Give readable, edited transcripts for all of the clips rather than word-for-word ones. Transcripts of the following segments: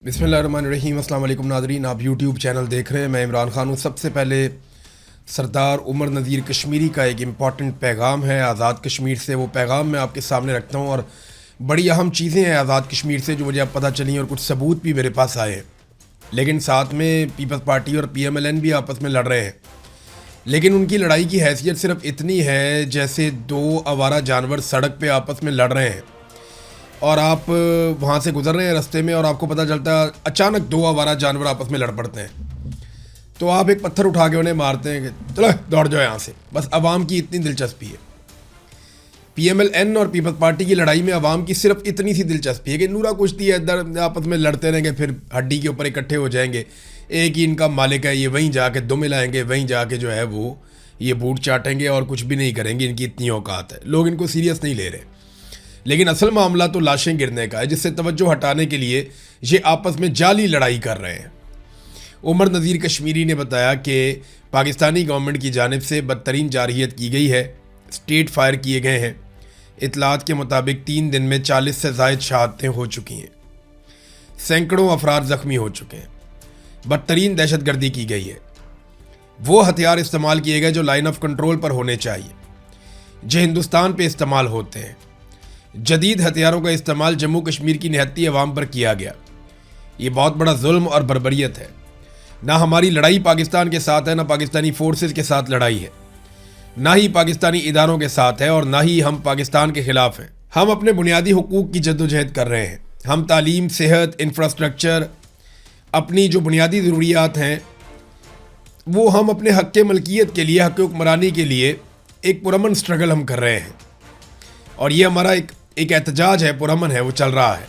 बिस्मिल्लाहिर्रहमानिर्रहीम। अस्सलाम वालेकुम नाज़रीन, आप यूट्यूब चैनल देख रहे हैं। मैं इमरान खान हूँ। सबसे पहले सरदार उमर नज़ीर कश्मीरी का एक इम्पॉर्टेंट पैगाम है आज़ाद कश्मीर से। वो पैगाम मैं आपके सामने रखता हूँ और बड़ी अहम चीज़ें हैं आज़ाद कश्मीर से जो मुझे अब पता चली और कुछ सबूत भी मेरे पास आए हैं। लेकिन साथ में पीपल्स पार्टी और PMLN भी आपस में लड़ रहे हैं, लेकिन उनकी लड़ाई की हैसियत सिर्फ इतनी है जैसे दो आवारा जानवर सड़क पे आपस में लड़ रहे हैं और आप वहाँ से गुजर रहे हैं रास्ते में और आपको पता चलता है अचानक दो आवारा जानवर आपस में लड़ पड़ते हैं, तो आप एक पत्थर उठा के उन्हें मारते हैं कि चलो दौड़ जाओ यहाँ से। बस अवाम की इतनी दिलचस्पी है। PMLN और पीपल्स पार्टी की लड़ाई में अवाम की सिर्फ इतनी सी दिलचस्पी है कि नूरा कुश्ती है, इधर आपस में लड़ते रहेंगे, फिर हड्डी के ऊपर इकट्ठे हो जाएंगे। एक ही इनका मालिक है, ये वहीं जाके दुम मिलाएंगे, वहीं जाके जो है वो ये बूट चाटेंगे और कुछ भी नहीं करेंगे। इनकी इतनी औकात है, लोग इनको सीरियस नहीं ले रहे। लेकिन असल मामला तो लाशें गिरने का है, जिससे तवज्जो हटाने के लिए ये आपस में जाली लड़ाई कर रहे हैं। उमर नज़ीर कश्मीरी ने बताया कि पाकिस्तानी गवर्नमेंट की जानिब से बदतरीन जारहियत की गई है, स्टेट फायर किए गए हैं। इतलात के मुताबिक 3 दिन में 40 से ज़ायद शहादतें हो चुकी हैं, सैकड़ों अफराद ज़ख्मी हो चुके हैं, बदतरीन दहशतगर्दी की गई है। वो हथियार इस्तेमाल किए गए जो लाइन ऑफ कंट्रोल पर होने चाहिए, जो हिंदुस्तान पे इस्तेमाल होते हैं। जदीद हथियारों का इस्तेमाल जम्मू कश्मीर की निहत्ती अवाम पर किया गया। ये बहुत बड़ा जुल्म और बर्बरियत है। ना हमारी लड़ाई पाकिस्तान के साथ है, ना पाकिस्तानी फोर्सेस के साथ लड़ाई है, ना ही पाकिस्तानी इदारों के साथ है और ना ही हम पाकिस्तान के खिलाफ हैं। हम अपने बुनियादी हुकूक की जद्दोजहद कर रहे हैं। हम तालीम, सेहत, इंफ्रास्ट्रक्चर, अपनी जो बुनियादी ज़रूरियात हैं वो हम अपने हक़ के मलकियत के लिए, हक़ हुक्मरानी के लिए एक पुरअमन स्ट्रगल हम कर रहे हैं और ये हमारा एक एहतजाज है, पुरअमन है, वो चल रहा है।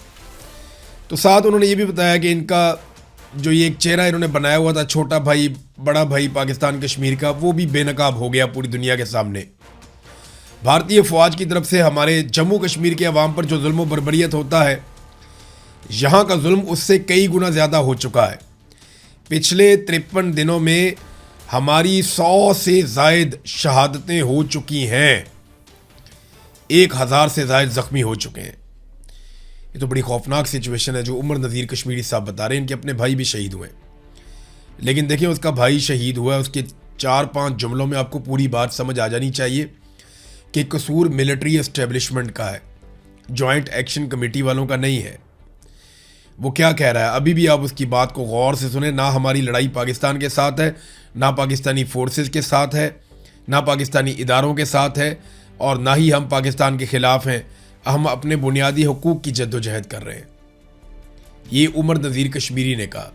तो साथ उन्होंने ये भी बताया कि इनका जो ये एक चेहरा इन्होंने बनाया हुआ था, छोटा भाई बड़ा भाई पाकिस्तान कश्मीर का, वो भी बेनकाब हो गया पूरी दुनिया के सामने। भारतीय फ़ौज की तरफ से हमारे जम्मू कश्मीर के अवाम पर जो जुल्म बर्बरियत होता है, यहाँ का जुल्म उससे कई गुना ज़्यादा हो चुका है। पिछले 53 दिनों में हमारी 100 से ज़ायद शहादतें हो चुकी हैं, 1000 से ज़ायद ज़ख्मी हो चुके हैं। ये तो बड़ी खौफनाक सिचुएशन है जो उमर नज़ीर कश्मीरी साहब बता रहे हैं। इनके अपने भाई भी शहीद हुए, लेकिन देखिए उसका भाई शहीद हुआ है, उसके 4-5 जुमलों में आपको पूरी बात समझ आ जानी चाहिए कि कसूर मिलिट्री एस्टेब्लिशमेंट का है, जॉइंट एक्शन कमेटी वालों का नहीं है। वो क्या कह रहा है अभी भी आप उसकी बात को गौर से सुने। ना हमारी लड़ाई पाकिस्तान के साथ है, ना पाकिस्तानी फोर्सेस के साथ है, ना पाकिस्तानी इदारों के साथ है और ना ही हम पाकिस्तान के ख़िलाफ़ हैं। हम अपने बुनियादी हुकूक की जद्दोजहद कर रहे हैं। ये उमर नज़ीर कश्मीरी ने कहा।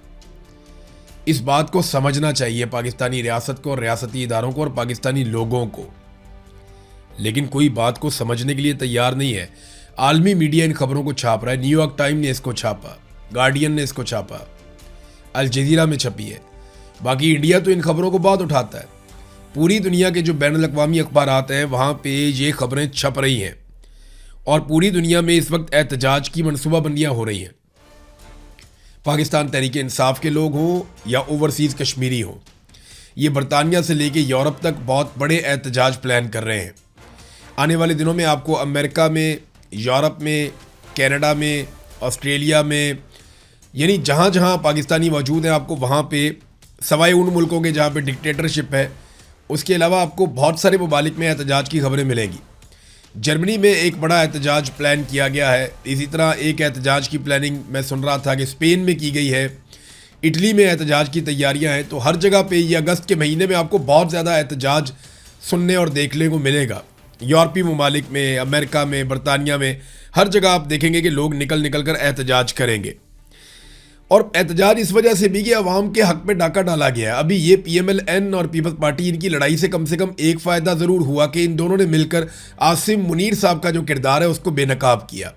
इस बात को समझना चाहिए पाकिस्तानी रियासत को, रियासती इदारों को और पाकिस्तानी लोगों को, लेकिन कोई बात को समझने के लिए तैयार नहीं है। आलमी मीडिया इन खबरों को छाप रहा है। न्यूयॉर्क टाइम ने इसको छापा, गार्डियन ने इसको छापा, अल जज़ीरा में छपी है। बाकी इंडिया तो इन खबरों को बहुत उठाता है। पूरी दुनिया के जो बैनुल अक़वामी अखबारात हैं वहाँ पे ये खबरें छप रही हैं और पूरी दुनिया में इस वक्त एहतजाज की मनसूबाबंदियाँ हो रही हैं। पाकिस्तान तहरीक इंसाफ के लोग हों या ओवरसीज़ कश्मीरी हों, ये बरतानिया से लेके यूरोप तक बहुत बड़े एहतजाज प्लान कर रहे हैं। आने वाले दिनों में आपको अमेरिका में, यूरोप में, कनाडा में, ऑस्ट्रेलिया में, यानी जहाँ जहाँ पाकिस्तानी मौजूद हैं आपको वहाँ पे, सवाए उन मुल्कों के जहाँ पे डिक्टेटरशिप है, उसके अलावा आपको बहुत सारे ममालिक में एहतजाज की खबरें मिलेंगी। जर्मनी में एक बड़ा एहतजाज प्लान किया गया है। इसी तरह एक एहतजाज की प्लानिंग मैं सुन रहा था कि स्पेन में की गई है, इटली में एहतजाज की तैयारियां हैं। तो हर जगह पे ये अगस्त के महीने में आपको बहुत ज़्यादा एहतजाज सुनने और देखने को मिलेगा। यूरोपीय ममालिक में, अमेरिका में, बरतानिया में, हर जगह आप देखेंगे कि लोग निकल निकल कर एहतजाज करेंगे। और एहतजाज इस वजह से भी कि अवाम के हक़ में डाका डाला गया है। अभी ये PMLN और पीपल्स पार्टी, इनकी लड़ाई से कम एक फ़ायदा ज़रूर हुआ कि इन दोनों ने मिलकर आसिम मुनीर साहब का जो किरदार है उसको बेनकाब किया।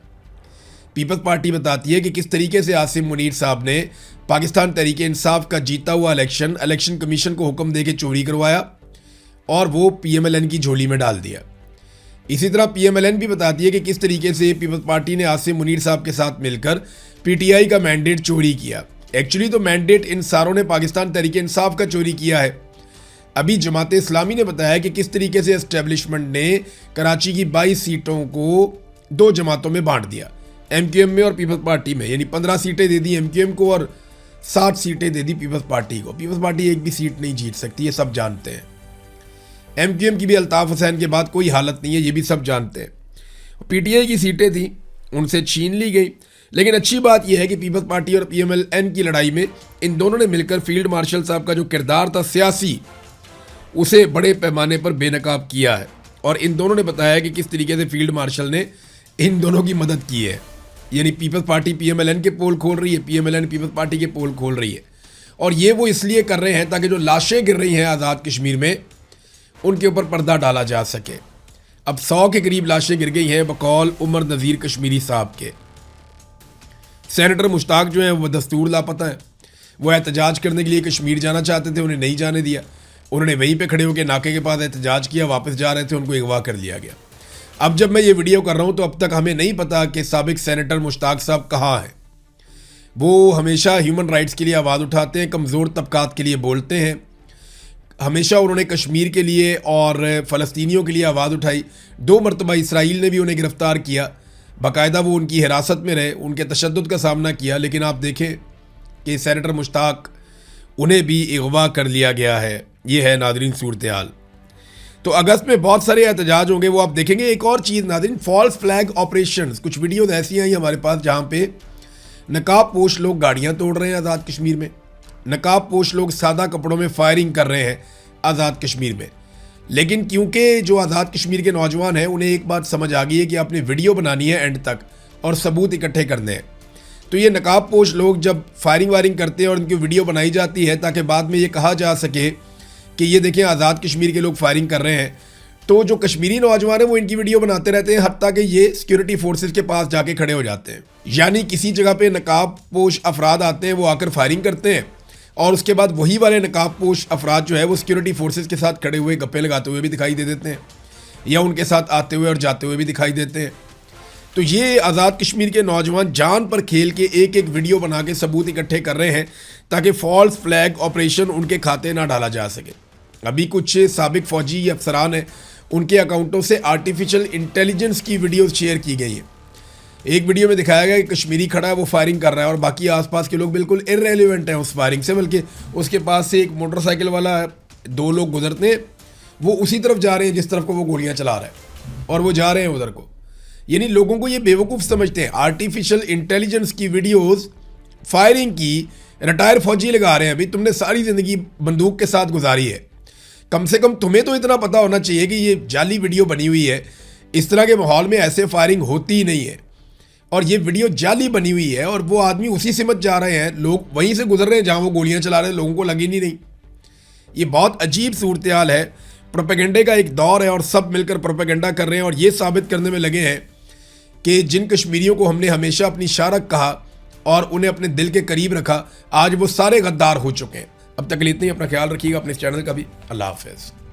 पीपल्स पार्टी बताती है कि किस तरीके से आसिम मुनीर साहब ने पाकिस्तान तहरीक इंसाफ का जीता हुआ इलेक्शन कमीशन को हुक्म दे के चोरी करवाया और वो PMLN की झोली में डाल दिया। इसी तरह PMLN भी बताती है कि किस तरीके से पीपल्स पार्टी ने आसिम मुनीर साहब के साथ मिलकर PTI का मैंडेट चोरी किया। एक्चुअली तो मैंडेट इन सारों ने पाकिस्तान तहरीक इंसाफ का चोरी किया है। अभी जमात इस्लामी ने बताया कि किस तरीके से एस्टेब्लिशमेंट ने कराची की 22 सीटों को 2 जमातों में बांट दिया। MQM में और पीपल्स पार्टी में, यानी 15 सीटें दे दी MQM को और 7 सीटें दे दी पीपल्स पार्टी को। पीपल्स पार्टी एक भी सीट नहीं जीत सकती, ये सब जानते हैं। MQM की भी अल्ताफ हुसैन के बाद कोई हालत नहीं है, ये भी सब जानते हैं। PTI की सीटें थी, उनसे छीन ली गई। लेकिन अच्छी बात यह है कि पीपल्स पार्टी और PMLN की लड़ाई में इन दोनों ने मिलकर फील्ड मार्शल साहब का जो किरदार था सियासी, उसे बड़े पैमाने पर बेनकाब किया है। और इन दोनों ने बताया कि किस तरीके से फील्ड मार्शल ने इन दोनों की मदद की है। यानी पीपल्स पार्टी PMLN के पोल खोल रही है, PMLN पीपल्स पार्टी के पोल खोल रही है। और ये वो इसलिए कर रहे हैं ताकि जो लाशें गिर रही हैं आज़ाद कश्मीर में, उनके ऊपर पर्दा डाला जा सके। अब 100 के करीब लाशें गिर गई हैं बकौल उमर नज़ीर कश्मीरी साहब के। सेनेटर मुश्ताक जो हैं वो दस्तूर लापता हैं। वो एहतजाज करने के लिए कश्मीर जाना चाहते थे, उन्हें नहीं जाने दिया। उन्होंने वहीं पे खड़े होकर नाके के पास एहतजाज किया, वापस जा रहे थे, उनको अगवा कर लिया गया। अब जब मैं ये वीडियो कर रहा हूँ तो अब तक हमें नहीं पता कि साबिक सेनेटर मुश्ताक साहब कहाँ हैं। वो हमेशा ह्यूमन राइट्स के लिए आवाज़ उठाते हैं, कमज़ोर तबकात के लिए बोलते हैं। हमेशा उन्होंने कश्मीर के लिए और फ़लस्तीनियों के लिए आवाज़ उठाई। 2 मरतबा इसराइल ने भी उन्हें गिरफ़्तार किया, बाकायदा वो उनकी हिरासत में रहे, उनके तशद्दुद का सामना किया। लेकिन आप देखें कि सेनेटर मुश्ताक, उन्हें भी अगवा कर लिया गया है। ये है नादरीन सूरत हाल। तो अगस्त में बहुत सारे एहतजाज होंगे, वो आप देखेंगे। एक और चीज़ नादरीन, फॉल्स फ्लैग ऑपरेशंस, कुछ वीडियोज़ ऐसी आई हमारे पास जहाँ पे नकाब पोश लोग गाड़ियाँ तोड़ रहे हैं आज़ाद कश्मीर में। नकाब पोश लोग सादा कपड़ों में फायरिंग कर रहे हैं आज़ाद कश्मीर में। लेकिन क्योंकि जो आज़ाद कश्मीर के नौजवान हैं, उन्हें एक बात समझ आ गई है कि आपने वीडियो बनानी है एंड तक और सबूत इकट्ठे करने हैं। तो ये नकाब पोश लोग जब फायरिंग वायरिंग करते हैं और उनकी वीडियो बनाई जाती है ताकि बाद में ये कहा जा सके कि ये देखें आज़ाद कश्मीर के लोग फायरिंग कर रहे हैं, तो जो कश्मीरी नौजवान हैं वो इनकी वीडियो बनाते रहते हैं, हत्ता कि ये सिक्योरिटी फोर्सेस के पास जाके खड़े हो जाते हैं। यानी किसी जगह पे नकाब पोश अफराद आते हैं, वो आकर फायरिंग करते हैं और उसके बाद वही वाले नकाब पोश अफराद जो है वो सिक्योरिटी फोर्सेस के साथ खड़े हुए गप्पे लगाते हुए भी दिखाई दे देते हैं, या उनके साथ आते हुए और जाते हुए भी दिखाई देते हैं। तो ये आज़ाद कश्मीर के नौजवान जान पर खेल के एक एक वीडियो बना के सबूत इकट्ठे कर रहे हैं ताकि फॉल्स फ्लैग ऑपरेशन उनके खाते ना डाला जा सके। अभी कुछ साबिक फ़ौजी अफसरान हैं, उनके अकाउंटों से आर्टिफिशियल इंटेलिजेंस की वीडियोस शेयर की गई हैं। एक वीडियो में दिखाया गया कि कश्मीरी खड़ा है, वो फायरिंग कर रहा है और बाकी आसपास के लोग बिल्कुल इररेलेवेंट हैं उस फायरिंग से, बल्कि उसके पास से एक मोटरसाइकिल वाला 2 लोग गुजरते हैं, वो उसी तरफ जा रहे हैं जिस तरफ को वो गोलियाँ चला रहा है और वो जा रहे हैं उधर को। यानी लोगों को ये बेवकूफ़ समझते हैं। आर्टिफिशियल इंटेलिजेंस की वीडियोस फायरिंग की रिटायर फौजी लगा रहे हैं। अभी तुमने सारी ज़िंदगी बंदूक के साथ गुजारी है, कम से कम तुम्हें तो इतना पता होना चाहिए कि ये जाली वीडियो बनी हुई है, इस तरह के माहौल में ऐसे फायरिंग होती ही नहीं है और ये वीडियो जाली बनी हुई है और वो आदमी उसी सिमत जा रहे हैं, लोग वहीं से गुजर रहे हैं जहाँ वो गोलियाँ चला रहे हैं, लोगों को लगी नहीं। ये बहुत अजीब सूरत हाल है। प्रोपेगेंडे का एक दौर है और सब मिलकर प्रोपेगेंडा कर रहे हैं और ये साबित करने में लगे हैं कि जिन कश्मीरियों को हमने हमेशा अपनी शारक कहा और उन्हें अपने दिल के करीब रखा, आज वो सारे गद्दार हो चुके हैं। अब तक इतना ही, अपना ख्याल रखिएगा, अपने इस चैनल का भी। अल्लाह हाफ़िज़।